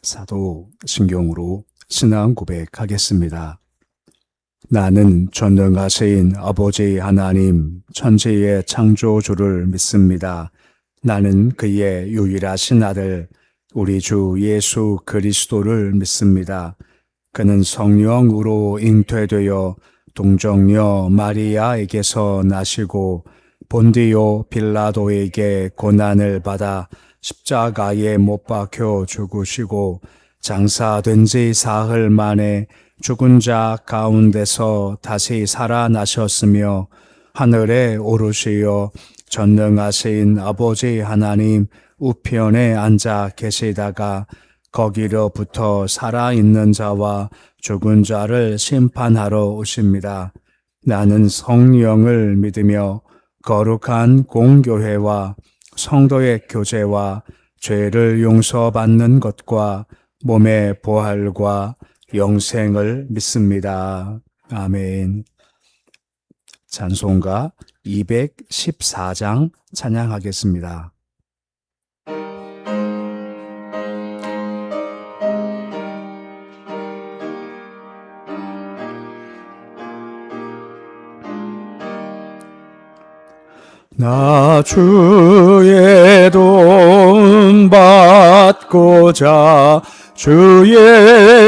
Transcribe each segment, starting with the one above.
사도신경으로 신앙 고백하겠습니다. 나는 전능하신 아버지 하나님 천지의 창조주를 믿습니다. 나는 그의 유일하신 아들 우리 주 예수 그리스도를 믿습니다. 그는 성령으로 잉태되어 동정녀 마리아에게서 나시고 본디오 빌라도에게 고난을 받아 십자가에 못 박혀 죽으시고 장사된 지 사흘 만에 죽은 자 가운데서 다시 살아나셨으며 하늘에 오르시어 전능하신 아버지 하나님 우편에 앉아 계시다가 거기로부터 살아있는 자와 죽은 자를 심판하러 오십니다. 나는 성령을 믿으며 거룩한 공교회와 성도의 교제와 죄를 용서받는 것과 몸의 부활과 영생을 믿습니다. 아멘. 찬송가 214장 찬양하겠습니다. 나 주의 돈 받고자 주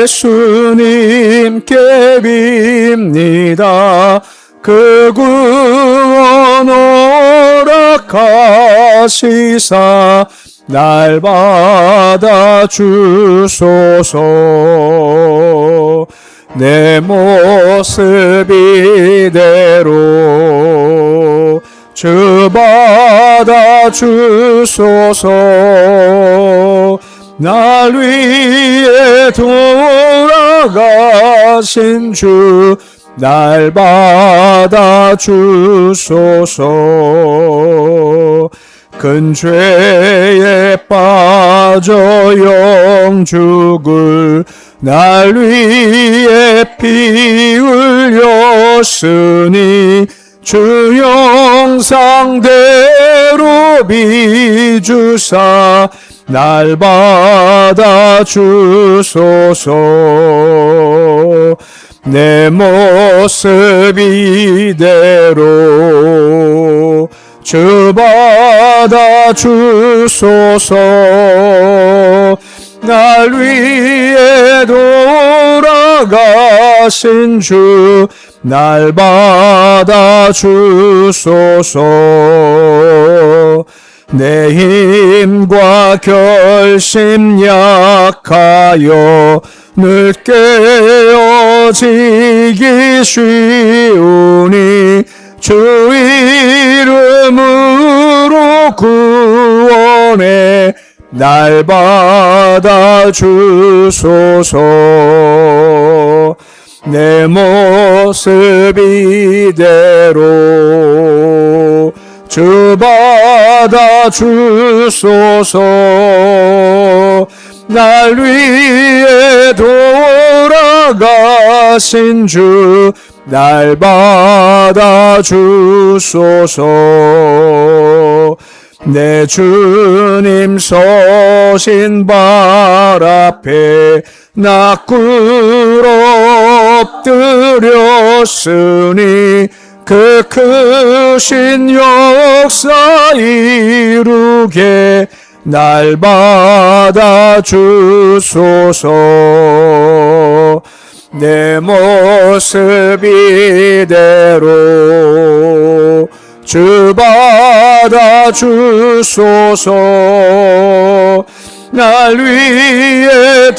예수님께 빕니다. 그 구원 허락하시사 날 받아 주소서. 내 모습 이대로 주 받아 주소서. 날 위해 돌아가신 주 날 받아 주소서. 큰 죄에 빠져 영죽을 날 위해 피 흘렸으니 주 형상대로 비주사 날 받아 주소서. 내 모습 이대로 주 받아 주소서. 날 위해 돌아가신 주 날 받아 주소서. 내 힘과 결심 약하여 늘 깨어지기 쉬우니 주 이름으로 구원해 날 받아 주소서. 내 모습 이대로 주 받아 주소서. 날 위해 돌아가신 주 날 받아 주소서. 내 주님 서신 발 앞에 나 꿇어 엎드렸으니 그 크신 역사 이루게 날 받아 주소서. 내 모습 이대로 주 받아 주소서. 날 위해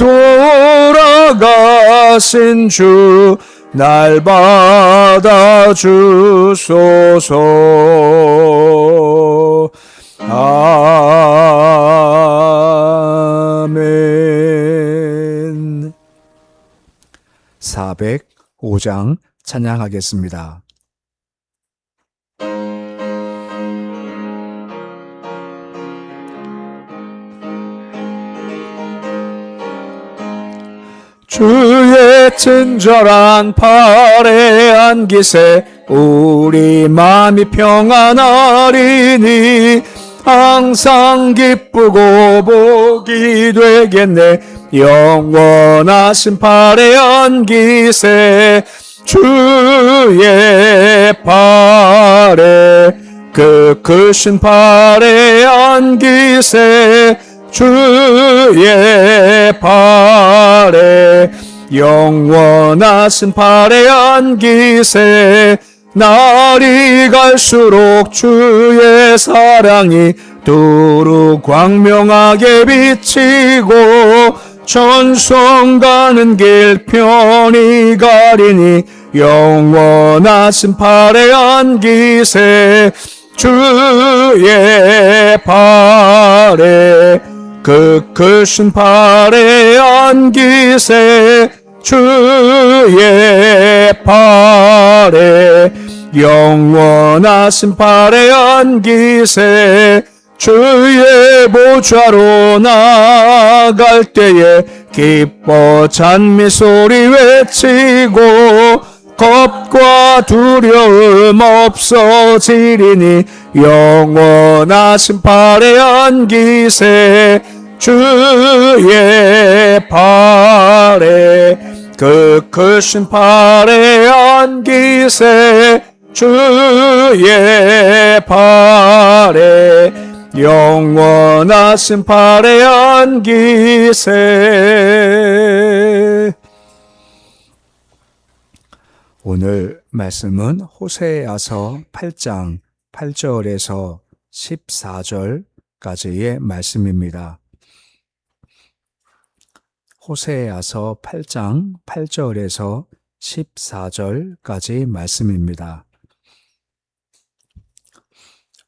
돌아가신 주 날 받아 주소서. 아멘. 405장 찬양하겠습니다. 주의 친절한 팔에 안기세 우리 마음이 평안하리니 항상 기쁘고 복이 되겠네. 영원하신 팔에 안기세 주의 팔에 그 크신 팔에 안기세 주의 팔에 영원하신 팔에 안기세 날이 갈수록 주의 사랑이 두루 광명하게 비치고 천성 가는 길 편히 가리니 영원하신 팔에 안기세 주의 팔에 그 크신 팔에 안기세 주의 팔에 영원하신 팔에 안기세 주의 보좌로 나갈 때에 기뻐 찬미 소리 외치고 겁과 두려움 없어지리니 영원하신 팔에 안기세 주의 팔에 그 크신 팔에 안기세 주의 팔에 영원하신 팔에 안기세. 오늘 말씀은 호세아서 8장 8절에서 14절까지의 말씀입니다. 호세아서 8장 8절에서 14절까지 말씀입니다.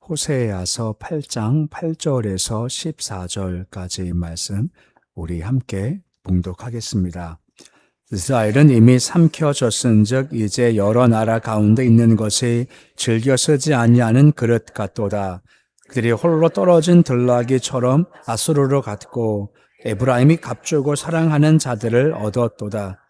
호세아서 8장 8절에서 14절까지 말씀 우리 함께 봉독하겠습니다. 이스라엘은 이미 삼켜졌은즉 이제 여러 나라 가운데 있는 것이 즐겨 쓰지 아니하는 그릇 같도다. 그들이 홀로 떨어진 들나귀처럼 아수르로 갔고 에브라임이 값주고 사랑하는 자들을 얻었도다.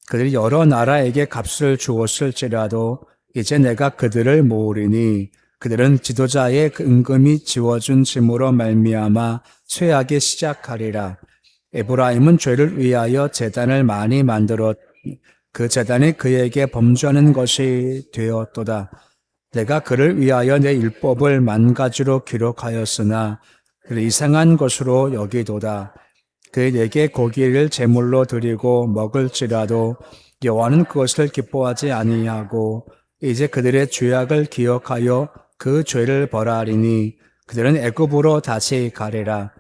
그들이 여러 나라에게 값을 주었을지라도 이제 내가 그들을 모으리니 그들은 지도자의 은금이 지워준 짐으로 말미암아 쇠하기 시작하리라. 에브라임은 죄를 위하여 제단을 많이 만들었 그 제단이 그에게 범죄하는 것이 되었도다. 내가 그를 위하여 내 율법을 만가지로 기록하였으나 그를 이상한 것으로 여기도다. 그에게 고기를 제물로 드리고 먹을지라도 여호와는 그것을 기뻐하지 아니하고 이제 그들의 죄악을 기억하여 그 죄를 벌하리니 그들은 애굽으로 다시 가리라.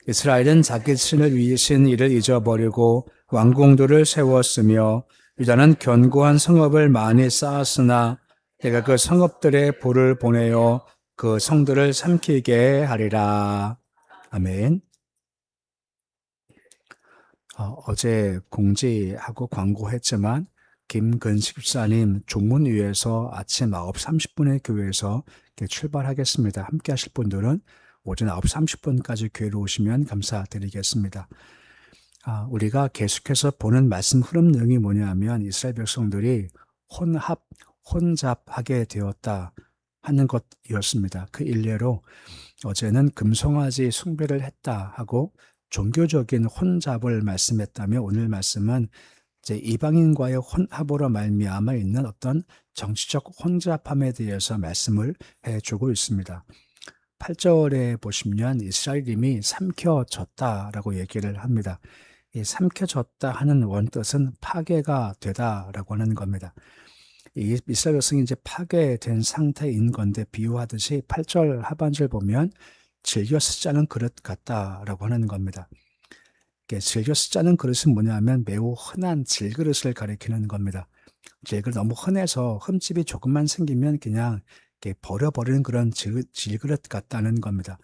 이스라엘은 자기 신을 위신 일을 잊어버리고 왕궁들을 세웠으며 유다는 견고한 성읍을 많이 쌓았으나 내가 그 성읍들에 불을 보내어 그 성들을 삼키게 하리라. 아멘. 어제 공지하고 광고했지만 김근식 집사님 종문위에서 아침 9시 30분에 교회에서 출발하겠습니다. 함께 하실 분들은 오전 9시 30분까지 교회로 오시면 감사드리겠습니다. 우리가 계속해서 보는 말씀 흐름 내용이 뭐냐면 이스라엘 백성들이 혼잡하게 되었다 하는 것이었습니다. 그 일례로 어제는 금송아지 숭배를 했다 하고 종교적인 혼잡을 말씀했다며 오늘 말씀은 이제 이방인과의 혼합으로 말미암아 있는 어떤 정치적 혼잡함에 대해서 말씀을 해주고 있습니다. 8절에 보시면 이스라엘임이 삼켜졌다라고 얘기를 합니다. 이 삼켜졌다 하는 원뜻은 파괴가 되다라고 하는 겁니다. 이 이스라엘 백성이 이제 파괴된 상태인 건데 비유하듯이 8절 하반절 보면 즐겨 쓰자는 그릇 같다라고 하는 겁니다. 즐겨 쓰자는 그릇은 뭐냐면 매우 흔한 질그릇을 가리키는 겁니다. 질그릇 너무 흔해서 흠집이 조금만 생기면 그냥 버려버리는 그런 질그릇 같다는 겁니다.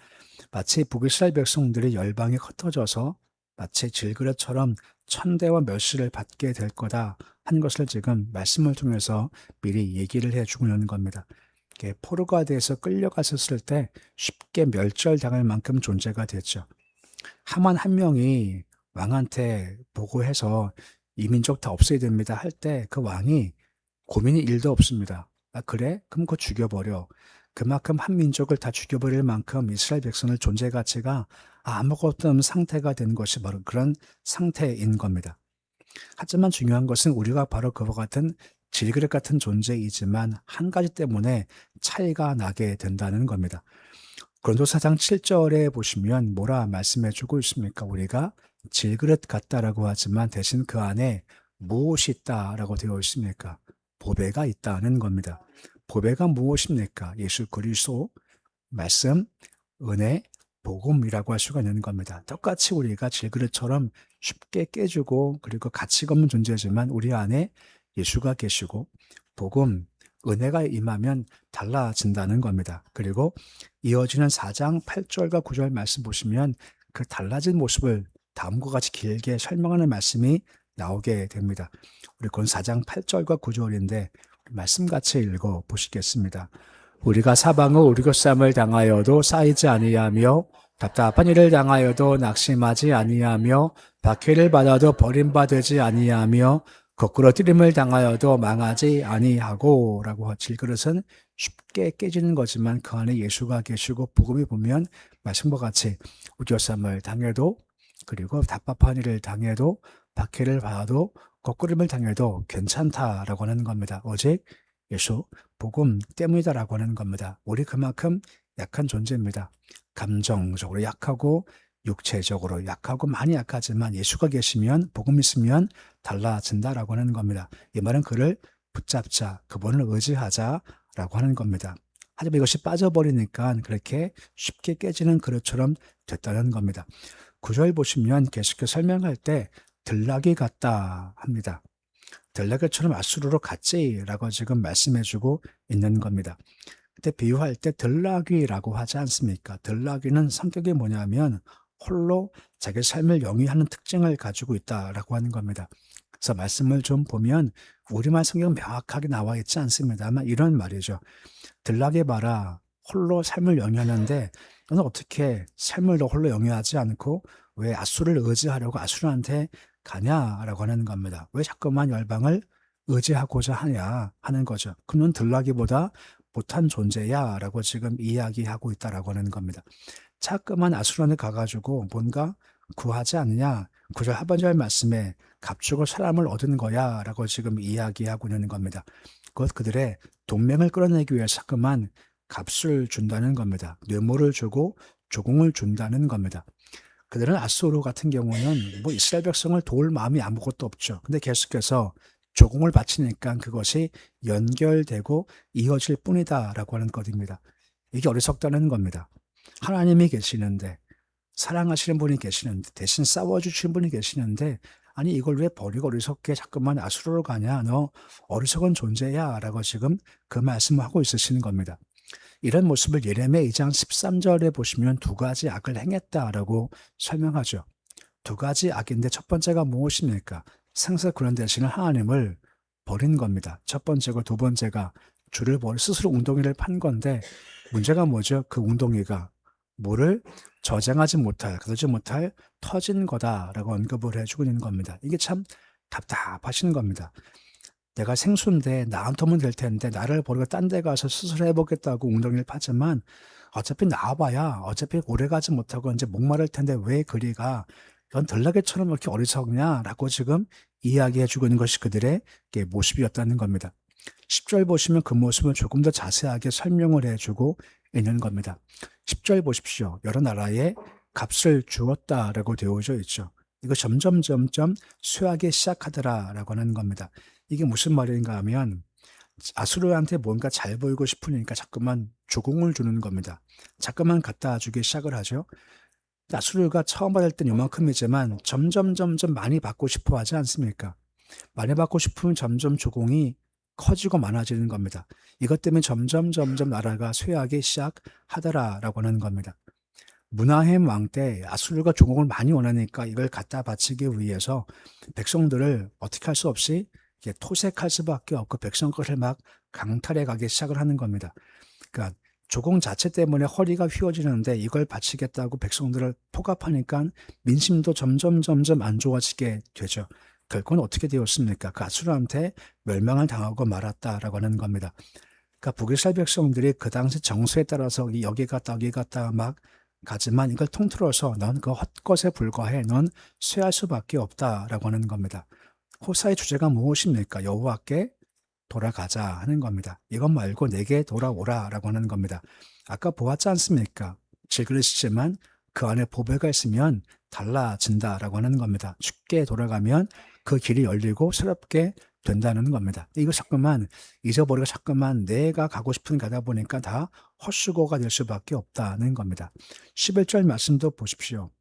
마치 북이스라엘 백성들이 열방에 흩어져서 마치 질그릇처럼 천대와 멸시를 받게 될 거다 한 것을 지금 말씀을 통해서 미리 얘기를 해주고 있는 겁니다. 포르가드에서 끌려갔었을 때 쉽게 멸절당할 만큼 존재가 됐죠. 하만 한 명이 왕한테 보고해서 이 민족 다 없애야 됩니다 할 때 그 왕이 고민이 1도 없습니다. 아, 그래? 그럼 그거 죽여버려. 그만큼 한 민족을 다 죽여버릴 만큼 이스라엘 백성의 존재 가치가 아무것도 없는 상태가 된 것이 바로 그런 상태인 겁니다. 하지만 중요한 것은 우리가 바로 그와 같은 질그릇 같은 존재이지만 한 가지 때문에 차이가 나게 된다는 겁니다. 고린도서 4장 7절에 보시면 뭐라 말씀해 주고 있습니까? 우리가 질그릇 같다라고 하지만 대신 그 안에 무엇이 있다라고 되어 있습니까? 보배가 있다는 겁니다. 보배가 무엇입니까? 예수 그리스도, 말씀, 은혜, 복음이라고 할 수가 있는 겁니다. 똑같이 우리가 질그릇처럼 쉽게 깨지고 그리고 가치가 없는 존재지만 우리 안에 예수가 계시고 복음, 은혜가 임하면 달라진다는 겁니다. 그리고 이어지는 4장 8절과 9절 말씀 보시면 그 달라진 모습을 다음과 같이 길게 설명하는 말씀이 나오게 됩니다. 우리 그 4장 8절과 9절인데 말씀 같이 읽어 보시겠습니다. 우리가 사방의 우리교쌈을 당하여도 쌓이지 아니하며 답답한 일을 당하여도 낙심하지 아니하며 박해를 받아도 버림받지 아니하며 거꾸로 뜨림을 당하여도 망하지 아니하고 라고 질그릇은 쉽게 깨지는 거지만 그 안에 예수가 계시고 복음이 보면 말씀과 같이 우겨쌈을 당해도 그리고 답답한 일을 당해도 박해를 받아도 거꾸림을 당해도 괜찮다라고 하는 겁니다. 오직 예수 복음 때문이다라고 하는 겁니다. 우리 그만큼 약한 존재입니다. 감정적으로 약하고 육체적으로 약하고 많이 약하지만 예수가 계시면 복음 있으면 달라진다라고 하는 겁니다. 이 말은 그를 붙잡자, 그분을 의지하자라고 하는 겁니다. 하지만 이것이 빠져버리니까 그렇게 쉽게 깨지는 그릇처럼 됐다는 겁니다. 9절 보시면 계속해서 설명할 때 들락이 같다 합니다. 들락이처럼 아수르로 갔지라고 지금 말씀해주고 있는 겁니다. 그때 비유할 때 들락이라고 하지 않습니까? 들락이는 성격이 뭐냐면 홀로 자기 삶을 영위하는 특징을 가지고 있다라고 하는 겁니다. 그래서 말씀을 좀 보면 우리말 성경은 명확하게 나와 있지 않습니다만 이런 말이죠. 들락이 봐라. 홀로 삶을 영위하는데 너는 어떻게 삶을 너 홀로 영위하지 않고 왜 아수르를 의지하려고 아수르한테 가냐라고 하는 겁니다. 왜 자꾸만 열방을 의지하고자 하냐 하는 거죠. 그는 들락이보다 못한 존재야 라고 지금 이야기하고 있다라고 하는 겁니다. 자꾸만 아수르한테 가가지고 뭔가 구하지 않느냐 9절 하반절 말씀에 값주고 사람을 얻은 거야 라고 지금 이야기하고 있는 겁니다. 그것 그들의 동맹을 끌어내기 위해서 자꾸만 값을 준다는 겁니다. 뇌물을 주고 조공을 준다는 겁니다. 그들은 아수르 같은 경우는 뭐 이스라엘 백성을 도울 마음이 아무것도 없죠. 근데 계속해서 조공을 바치니까 그것이 연결되고 이어질 뿐이다라고 하는 것입니다. 이게 어리석다는 겁니다. 하나님이 계시는데 사랑하시는 분이 계시는데 대신 싸워주시는 분이 계시는데 아니 이걸 왜 버리고 어리석게 자꾸만 아수르로 가냐 너 어리석은 존재야 라고 지금 그 말씀을 하고 있으시는 겁니다. 이런 모습을 예레미야 2장 13절에 보시면 두 가지 악을 행했다라고 설명하죠. 두 가지 악인데 첫 번째가 무엇입니까? 상세 구원 되시는 하나님을 버린 겁니다. 첫 번째고 두 번째가 주를 버려 스스로 웅덩이를 판 건데 문제가 뭐죠? 그 웅덩이가 뭐를 저장하지 못할, 가두지 못할 터진 거다라고 언급을 해주고 있는 겁니다. 이게 참 답답하신 겁니다. 내가 생수인데 나한테 오면 될 텐데 나를 버리고 딴 데 가서 스스로 해보겠다고 웅덩이를 파지만 어차피 나와봐야 어차피 오래가지 못하고 이제 목마를 텐데 왜 그리가 넌 들나귀처럼 이렇게 어리석냐라고 지금 이야기해주고 있는 것이 그들의 모습이었다는 겁니다. 10절 보시면 그 모습을 조금 더 자세하게 설명을 해주고 있는 겁니다. 10절 보십시오. 여러 나라에 값을 주었다라고 되어져 있죠. 이거 점점 쇠하기 시작하더라라고 하는 겁니다. 이게 무슨 말인가 하면 아수르한테 뭔가 잘 보이고 싶으니까 자꾸만 조공을 주는 겁니다. 자꾸만 갖다 주기 시작을 하죠. 아수르가 처음 받을 땐 요만큼이지만 점점 많이 받고 싶어 하지 않습니까? 많이 받고 싶으면 점점 조공이 커지고 많아지는 겁니다. 이것 때문에 점점 나라가 쇠하기 시작하더라라고 하는 겁니다. 문하햄 왕 때 아수르가 조공을 많이 원하니까 이걸 갖다 바치기 위해서 백성들을 어떻게 할 수 없이 토색할 수밖에 없고 백성 것을 막 강탈해 가기 시작을 하는 겁니다. 그러니까 조공 자체 때문에 허리가 휘어지는데 이걸 바치겠다고 백성들을 포갑하니까 민심도 점점 안 좋아지게 되죠. 결국은 어떻게 되었습니까? 그 아수르한테 멸망을 당하고 말았다라고 하는 겁니다. 그러니까 북이스라엘 백성들이 그 당시 정서에 따라서 여기 갔다 여기 갔다 막 가지만 이걸 통틀어서 넌 그 헛것에 불과해. 넌 쇠할 수밖에 없다라고 하는 겁니다. 호사의 주제가 무엇입니까? 여호와께 돌아가자 하는 겁니다. 이것 말고 내게 돌아오라라고 하는 겁니다. 아까 보았지 않습니까? 질그릇이지만 그 안에 보배가 있으면 달라진다라고 하는 겁니다. 죽게 돌아가면 그 길이 열리고 새롭게 된다는 겁니다. 이거 자꾸만 잊어버리고 자꾸만 내가 가고 싶은 가다 보니까 다 헛수고가 될 수밖에 없다는 겁니다. 11절 말씀도 보십시오.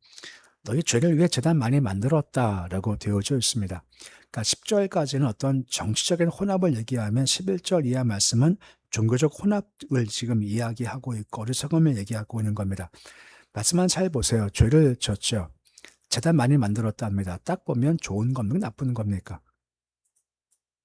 너희 죄를 위해 제단 많이 만들었다라고 되어져 있습니다. 그러니까 10절까지는 어떤 정치적인 혼합을 얘기하면 11절 이하 말씀은 종교적 혼합을 지금 이야기하고 있고 어리석음을 얘기하고 있는 겁니다. 말씀만 잘 보세요. 죄를 졌죠. 제단 많이 만들었답니다. 딱 보면 좋은 겁니까? 나쁜 겁니까?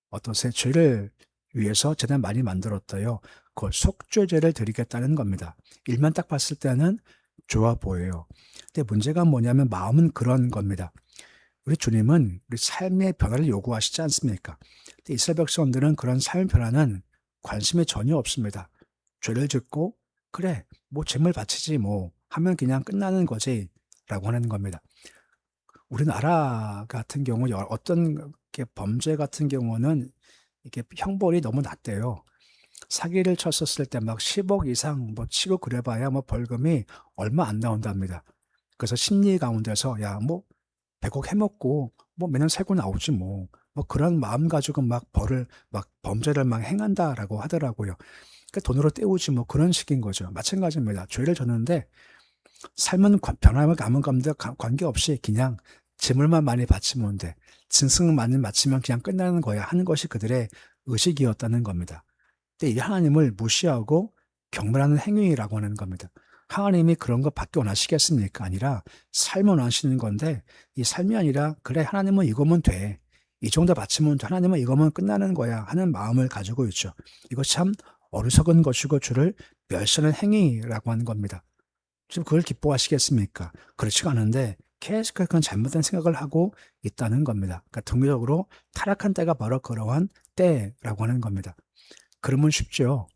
어떠세요? 죄를 위해서 제단 많이 만들었어요. 그 속죄제를 드리겠다는 겁니다. 일만 딱 봤을 때는 좋아 보여요. 근데 문제가 뭐냐면 마음은 그런 겁니다. 우리 주님은 우리 삶의 변화를 요구하시지 않습니까? 근데 이스라엘 백성들은 그런 삶의 변화는 관심이 전혀 없습니다. 죄를 짓고 그래 뭐 재물 바치지 뭐 하면 그냥 끝나는 거지 라고 하는 겁니다. 우리나라 같은 경우 어떤 범죄 같은 경우는 이게 형벌이 너무 낮대요. 사기를 쳤었을 때 막 10억 이상 뭐 치고 그래봐야 뭐 벌금이 얼마 안 나온답니다. 그래서 심리 가운데서 야 뭐 100억 해먹고 뭐 매년 살고 나오지 뭐 그런 마음 가지고 막 범죄를 막 행한다라고 하더라고요. 그러니까 돈으로 때우지 뭐 그런 식인 거죠. 마찬가지입니다. 죄를 졌는데 삶은 변화와 아무감도 관계없이 그냥 재물만 많이 바치면 돼. 증승만 바치면 그냥 끝나는 거야 하는 것이 그들의 의식이었다는 겁니다. 근데 이 하나님을 무시하고 경멸하는 행위라고 하는 겁니다. 하나님이 그런 것밖에 원하시겠습니까? 아니라 삶을 원하시는 건데 이 삶이 아니라 그래 하나님은 이거면 돼. 이 정도 바치면 돼. 하나님은 이거면 끝나는 거야 하는 마음을 가지고 있죠. 이거 참 어리석은 것이고 주를 멸시하는 행위라고 하는 겁니다. 지금 그걸 기뻐하시겠습니까? 그렇지가 않은데 계속 그런 잘못된 생각을 하고 있다는 겁니다. 그러니까 동의적으로 타락한 때가 바로 그러한 때라고 하는 겁니다. 그러면 쉽죠.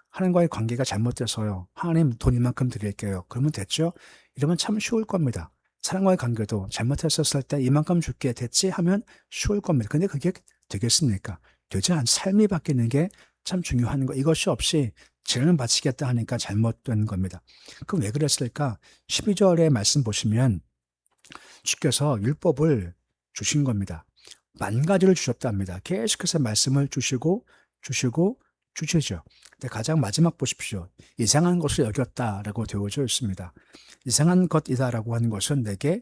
하나님과의 관계가 잘못돼서요. 하나님 돈 이만큼 드릴게요. 그러면 됐죠? 이러면 참 쉬울 겁니다. 사람과의 관계도 잘못했었을 때 이만큼 줄게 됐지 하면 쉬울 겁니다. 근데 그게 되겠습니까? 되지 않은 삶이 바뀌는 게 참 중요한 거. 이것이 없이 재능을 바치겠다 하니까 잘못된 겁니다. 그럼 왜 그랬을까? 12절의 말씀 보시면 주께서 율법을 주신 겁니다. 만 가지를 주셨답니다. 계속해서 말씀을 주시죠. 근데 가장 마지막 보십시오. 이상한 것을 여겼다라고 되어져 있습니다. 이상한 것이다라고 하는 것은 내게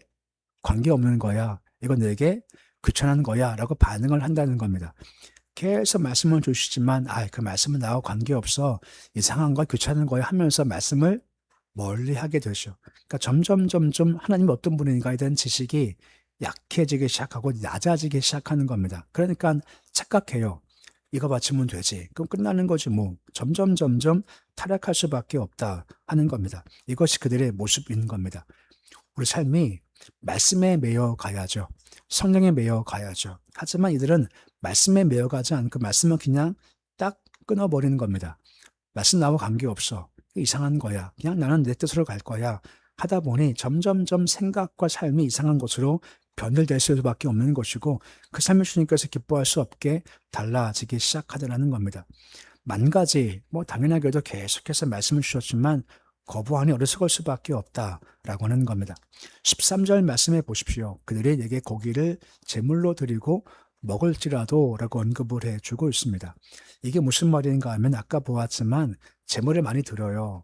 관계없는 거야. 이건 내게 귀찮은 거야 라고 반응을 한다는 겁니다. 계속 말씀을 주시지만 그 말씀은 나와 관계없어. 이상한 거 귀찮은 거야 하면서 말씀을 멀리 하게 되죠. 그러니까 점점 하나님이 어떤 분인가에 대한 지식이 약해지기 시작하고 낮아지기 시작하는 겁니다. 그러니까 착각해요. 이거 바치면 되지. 그럼 끝나는 거지 뭐. 점점 타락할 수밖에 없다 하는 겁니다. 이것이 그들의 모습인 겁니다. 우리 삶이 말씀에 매여 가야죠. 성령에 매여 가야죠. 하지만 이들은 말씀에 매여 가지 않고 말씀은 그냥 딱 끊어버리는 겁니다. 말씀 나와 관계없어. 이상한 거야. 그냥 나는 내 뜻으로 갈 거야. 하다 보니 점점 생각과 삶이 이상한 것으로 변질될 수밖에 없는 것이고 그 삶을 주님께서 기뻐할 수 없게 달라지기 시작하더라는 겁니다. 만 가지 당연하게도 계속해서 말씀을 주셨지만 거부하니 어리석을 수밖에 없다라고 하는 겁니다. 13절 말씀해 보십시오. 그들이 내게 고기를 제물로 드리고 먹을지라도 라고 언급을 해주고 있습니다. 이게 무슨 말인가 하면 아까 보았지만 제물을 많이 드려요.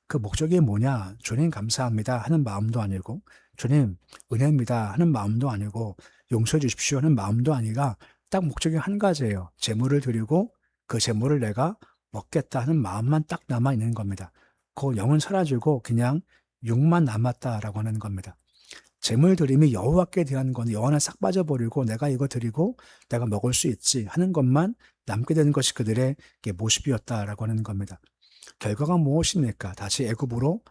그 목적이 뭐냐? 주님 감사합니다 하는 마음도 아니고 주님 은혜입니다 하는 마음도 아니고 용서해 주십시오 하는 마음도 아니라 딱 목적이 한 가지예요. 제물을 드리고 그 제물을 내가 먹겠다 하는 마음만 딱 남아있는 겁니다. 그 영은 사라지고 그냥 육만 남았다라고 하는 겁니다. 제물 드림이 여호와께 대한 건 영혼을 싹 빠져버리고 내가 이거 드리고 내가 먹을 수 있지 하는 것만 남게 되는 것이 그들의 모습이었다라고 하는 겁니다. 결과가 무엇입니까? 다시 애굽으로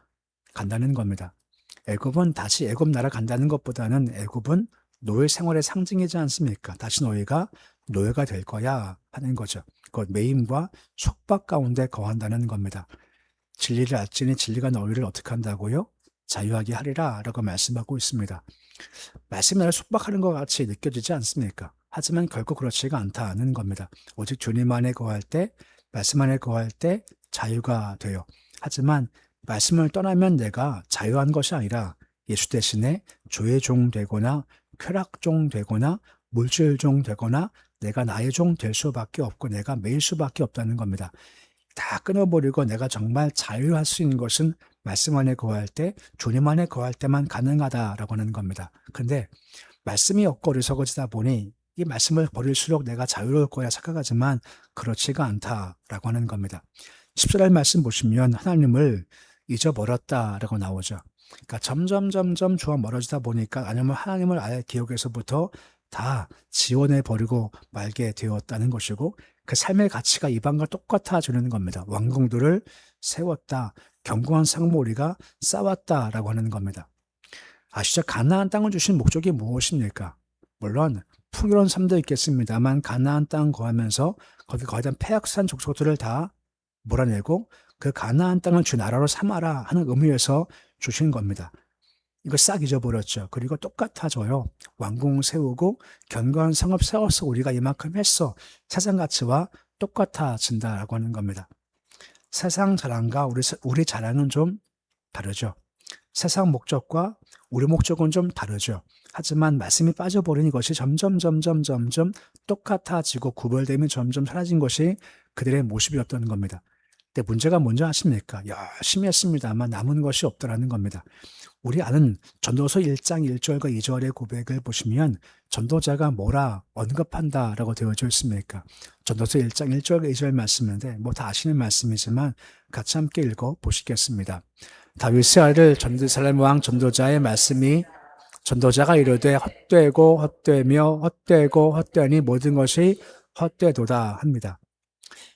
간다는 겁니다. 애굽은 다시 애굽 나라 간다는 것보다는 애굽은 노예 생활의 상징이지 않습니까? 다시 너희가 노예가 될 거야 하는 거죠. 그 매임과 속박 가운데 거한다는 겁니다. 진리를 알지니 진리가 너희를 어떻게 한다고요? 자유하게 하리라 라고 말씀하고 있습니다. 말씀이 나를 속박하는 것 같이 느껴지지 않습니까? 하지만 결코 그렇지가 않다는 겁니다. 오직 주님 안에 거할 때, 말씀 안에 거할 때 자유가 돼요. 하지만 말씀을 떠나면 내가 자유한 것이 아니라 예수 대신에 죄의 종 되거나 쾌락 종 되거나 물질 종 되거나 내가 나의 종 될 수밖에 없고 내가 매일 수밖에 없다는 겁니다. 다 끊어버리고 내가 정말 자유할 수 있는 것은 말씀 안에 거할 때, 주님 안에 거할 때만 가능하다라고 하는 겁니다. 근데 말씀이 없고 어리석어지다 보니 이 말씀을 버릴수록 내가 자유로울 거야 착각하지만 그렇지가 않다라고 하는 겁니다. 10절 말씀 보시면 하나님을 잊어버렸다라고 나오죠. 그러니까 점점 주와 멀어지다 보니까 아니면 하나님을 아예 기억에서부터 다 지원해 버리고 말게 되었다는 것이고 그 삶의 가치가 이방과 똑같아지는 겁니다. 왕궁들을 세웠다. 견고한 성모리가 쌓았다라고 하는 겁니다. 아시죠? 가나안 땅을 주신 목적이 무엇입니까? 물론 풍요로운 삶도 있겠습니다만 가나안 땅 거하면서 거기 거대한 패역산 족속들을 다 몰아내고 그 가나안 땅을 주 나라로 삼아라 하는 의미에서 주신 겁니다. 이거 싹 잊어버렸죠. 그리고 똑같아져요. 왕궁 세우고 견고한 성읍 세워서 우리가 이만큼 했어. 세상 가치와 똑같아진다라고 하는 겁니다. 세상 자랑과 우리 자랑은 좀 다르죠. 세상 목적과 우리 목적은 좀 다르죠. 하지만 말씀이 빠져버린 것이 점점 똑같아지고 구별됨이 점점 사라진 것이 그들의 모습이었던 겁니다. 근데 문제가 뭔지 아십니까? 열심히 했습니다만 남은 것이 없더라는 겁니다. 우리 아는 전도서 1장 1절과 2절의 고백을 보시면 전도자가 뭐라 언급한다라고 되어져 있습니까? 전도서 1장 1절과 2절 말씀인데 뭐 다 아시는 말씀이지만 같이 함께 읽어 보시겠습니다. 다윗의 아들 전두살렘 왕 전도자의 말씀이 전도자가 이르되 헛되고 헛되며 헛되고 헛되니 모든 것이 헛되도다 합니다.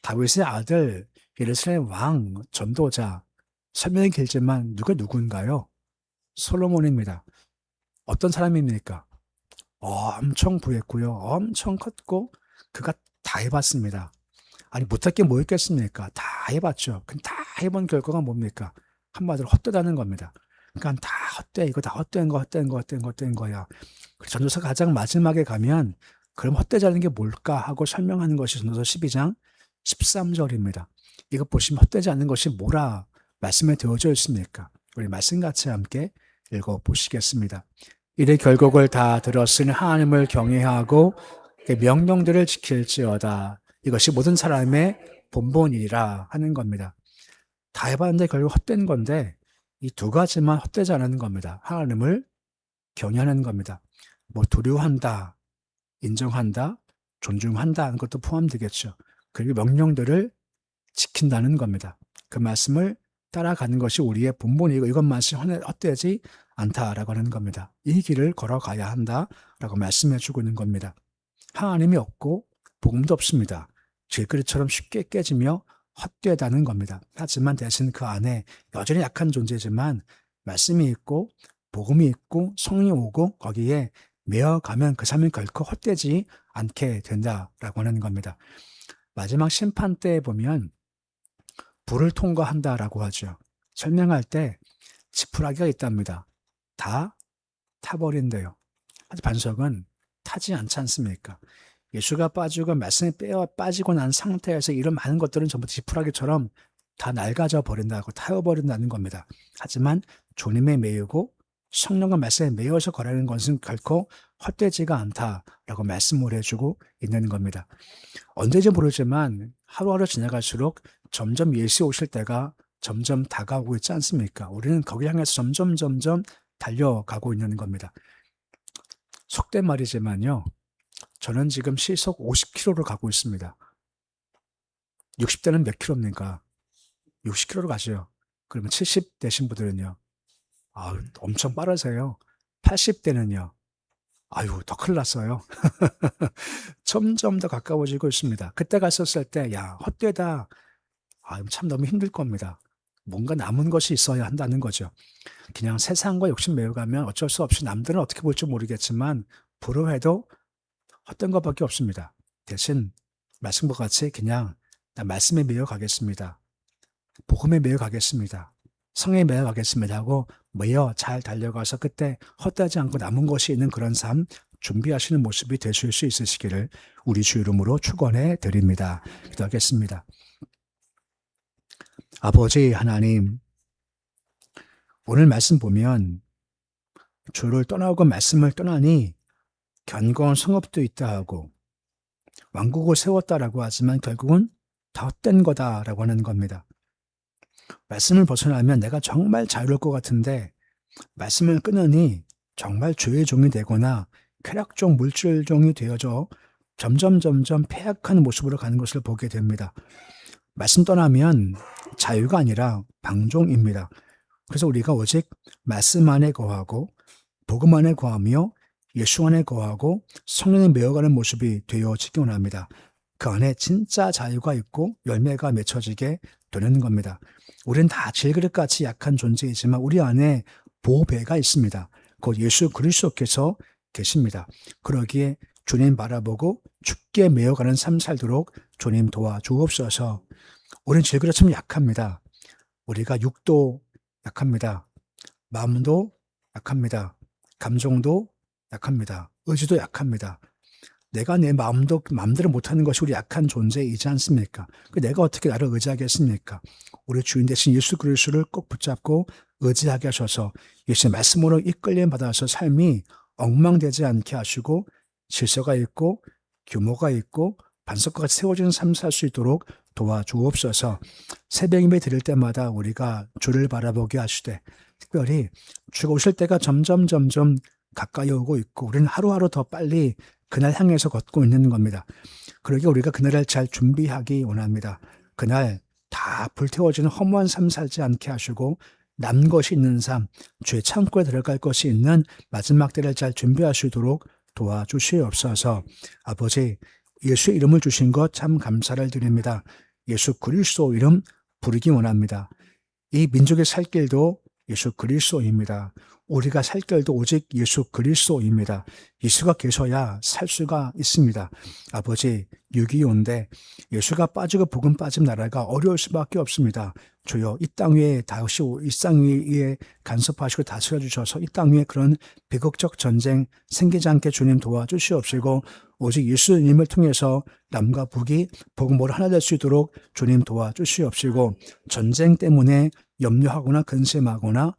다윗의 아들 예루살렘 왕 전도자 설명이 길지만 누가 누군가요? 솔로몬입니다. 어떤 사람입니까? 엄청 부했고요. 엄청 컸고 그가 다 해봤습니다. 아니 못할 게 뭐 있겠습니까? 다 해봤죠. 근데 다 해본 결과가 뭡니까? 한마디로 헛되다는 겁니다. 그러니까 다 헛돼. 이거 다 헛된 거야. 전도서 가장 마지막에 가면 그럼 헛되자는 게 뭘까 하고 설명하는 것이 전도서 12장 13절입니다. 이거 보시면 헛되지 않는 것이 뭐라 말씀에 되어져 있습니까? 우리 말씀 같이 함께 읽어보시겠습니다. 이의 결국을 다 들었으니 하나님을 경외하고 명령들을 지킬지어다. 이것이 모든 사람의 본본이라 하는 겁니다. 다 해봤는데 결국 헛된 건데 이 두 가지만 헛되지 않는 겁니다. 하나님을 경외하는 겁니다. 뭐 두려워한다, 인정한다, 존중한다 하는 것도 포함되겠죠. 그리고 명령들을 지킨다는 겁니다. 그 말씀을 따라가는 것이 우리의 본본이고 이것만이 헛되지 않다라고 하는 겁니다. 이 길을 걸어가야 한다라고 말씀해 주고 있는 겁니다. 하나님이 없고 복음도 없습니다. 질그릇처럼 쉽게 깨지며 헛되다는 겁니다. 하지만 대신 그 안에 여전히 약한 존재지만 말씀이 있고 복음이 있고 성령이 오고 거기에 매어가면 그 삶이 결코 헛되지 않게 된다라고 하는 겁니다. 마지막 심판 때에 보면 불을 통과한다라고 하죠. 설명할 때 지푸라기가 있답니다. 다 타버린대요. 반석은 타지 않지 않습니까? 예수가 빠지고 말씀이 빠지고 난 상태에서 이런 많은 것들은 전부 지푸라기처럼 다 낡아져 버린다고 타워버린다는 겁니다. 하지만 주님에 매이고 성령과 말씀에 매여서 거라는 것은 결코 헛되지가 않다라고 말씀을 해주고 있는 겁니다. 언제인지 모르지만 하루하루 지나갈수록 점점 예수 오실 때가 점점 다가오고 있지 않습니까? 우리는 거기 향해서 점점 달려가고 있는 겁니다. 속된 말이지만요. 저는 지금 시속 50km로 가고 있습니다. 60대는 몇 킬로입니까? 60km로 가죠. 그러면 70 되신 분들은요. 엄청 빠르세요. 80대는요. 더 큰일 났어요. 점점 더 가까워지고 있습니다. 그때 갔었을 때, 헛되다. 참 너무 힘들 겁니다. 뭔가 남은 것이 있어야 한다는 거죠. 그냥 세상과 욕심 메워가면 어쩔 수 없이 남들은 어떻게 볼지 모르겠지만 불효해도 헛된 것밖에 없습니다. 대신 말씀과 같이 그냥 나 말씀에 매여 가겠습니다. 복음에 매여 가겠습니다. 성에 매여 가겠습니다 하고 매여 잘 달려가서 그때 헛되지 않고 남은 것이 있는 그런 삶 준비하시는 모습이 되실 수 있으시기를 우리 주 이름으로 축원해 드립니다. 기도하겠습니다. 아버지 하나님, 오늘 말씀 보면 주를 떠나고 말씀을 떠나니 견고한 성읍도 있다 하고 왕국을 세웠다라고 하지만 결국은 다 헛된 거다라고 하는 겁니다. 말씀을 벗어나면 내가 정말 자유로울 것 같은데 말씀을 끊으니 정말 죄의 종이 되거나 쾌락종, 물질종이 되어져 점점 폐악한 모습으로 가는 것을 보게 됩니다. 말씀 떠나면 자유가 아니라 방종입니다. 그래서 우리가 오직 말씀 안에 거하고 복음 안에 거하며 예수 안에 거하고 성령에 메어가는 모습이 되어지기 원합니다. 그 안에 진짜 자유가 있고 열매가 맺혀지게 되는 겁니다. 우리는 다 질그릇같이 약한 존재이지만 우리 안에 보배가 있습니다. 곧 예수 그리스도께서 계십니다. 그러기에 주님 바라보고 죽게 메어가는 삶 살도록 주님 도와주옵소서. 우리는 질그릇처럼 약합니다. 우리가 육도 약합니다. 마음도 약합니다. 감정도 약합니다. 의지도 약합니다. 내가 내 마음대로 못하는 것이 우리 약한 존재이지 않습니까? 내가 어떻게 나를 의지하겠습니까? 우리 주인 되신 예수 그리스도를 꼭 붙잡고 의지하게 하셔서 예수의 말씀으로 이끌림 받아서 삶이 엉망되지 않게 하시고 질서가 있고 규모가 있고 반석과 같이 세워지는 삶 살 수 있도록 도와주옵소서. 새벽 예배 드릴 때마다 우리가 주를 바라보게 하시되 특별히 주가 오실 때가 점점 가까이 오고 있고 우리는 하루하루 더 빨리 그날 향해서 걷고 있는 겁니다. 그러기에 우리가 그날을 잘 준비하기 원합니다. 그날 다 불태워지는 허무한 삶 살지 않게 하시고 남은 것이 있는 삶, 주의 창고에 들어갈 것이 있는 마지막 때를 잘 준비하시도록 도와주시옵소서. 아버지, 예수의 이름을 주신 것 참 감사를 드립니다. 예수 그리스도 이름 부르기 원합니다. 이 민족의 살 길도 예수 그리스도입니다. 우리가 살 길도 오직 예수 그리스도입니다. 예수가 계셔야 살 수가 있습니다. 아버지, 6.25인데 예수가 빠지고 복음 빠진 나라가 어려울 수밖에 없습니다. 주여 이 땅 위에 다시 이 땅 위에 간섭하시고 다스려 주셔서 이 땅 위에 그런 비극적 전쟁 생기지 않게 주님 도와주시옵시고 오직 예수님을 통해서 남과 북이 복음으로 하나 될 수 있도록 주님 도와주시옵시고 전쟁 때문에 염려하거나 근심하거나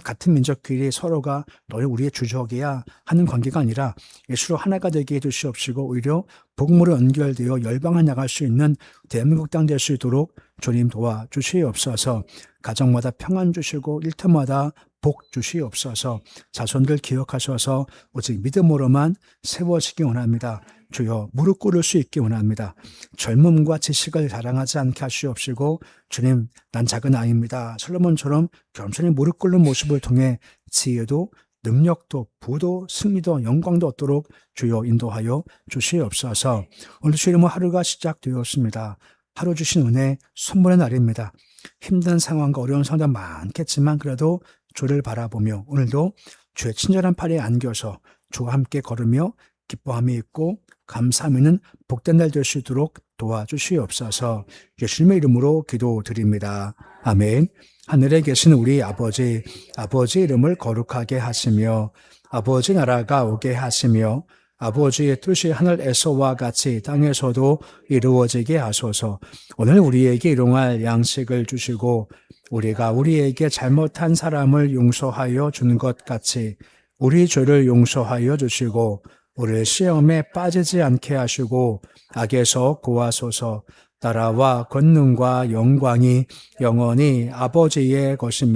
같은 민족끼리 서로가 너희 우리의 주적이야 하는 관계가 아니라 예수로 하나가 되게 해주시옵시고 오히려 복음으로 연결되어 열방을 나갈 수 있는 대한민국 땅 될 수 있도록 주님 도와주시옵소서. 가정마다 평안 주시고 일터마다 복 주시옵소서. 자손들 기억하셔서 오직 믿음으로만 세워지기 원합니다. 주여 무릎 꿇을 수 있게 원합니다. 젊음과 지식을 자랑하지 않게 하시옵시고 주님 난 작은 아이입니다. 솔로몬처럼 겸손히 무릎 꿇는 모습을 통해 지혜도 능력도 부도 승리도 영광도 얻도록 주여 인도하여 주시옵소서. 오늘 주 이름으로 하루가 시작되었습니다. 하루 주신 은혜 선물의 날입니다. 힘든 상황과 어려운 상황도 많겠지만 그래도 주를 바라보며 오늘도 주의 친절한 팔에 안겨서 주와 함께 걸으며 기뻐함이 있고 감사함이 있는 복된 날 될 수 있도록 도와주시옵소서. 예수님의 이름으로 기도드립니다. 아멘. 하늘에 계신 우리 아버지 이름을 거룩하게 하시며 아버지 나라가 오게 하시며 아버지의 뜻이 하늘에서와 같이 땅에서도 이루어지게 하소서. 오늘 우리에게 일용할 양식을 주시고 우리가 우리에게 잘못한 사람을 용서하여 준 것 같이 우리 죄를 용서하여 주시고 우리를 시험에 빠지지 않게 하시고 악에서 구하소서. 나라와 권능과 영광이 영원히 아버지의 것입니다.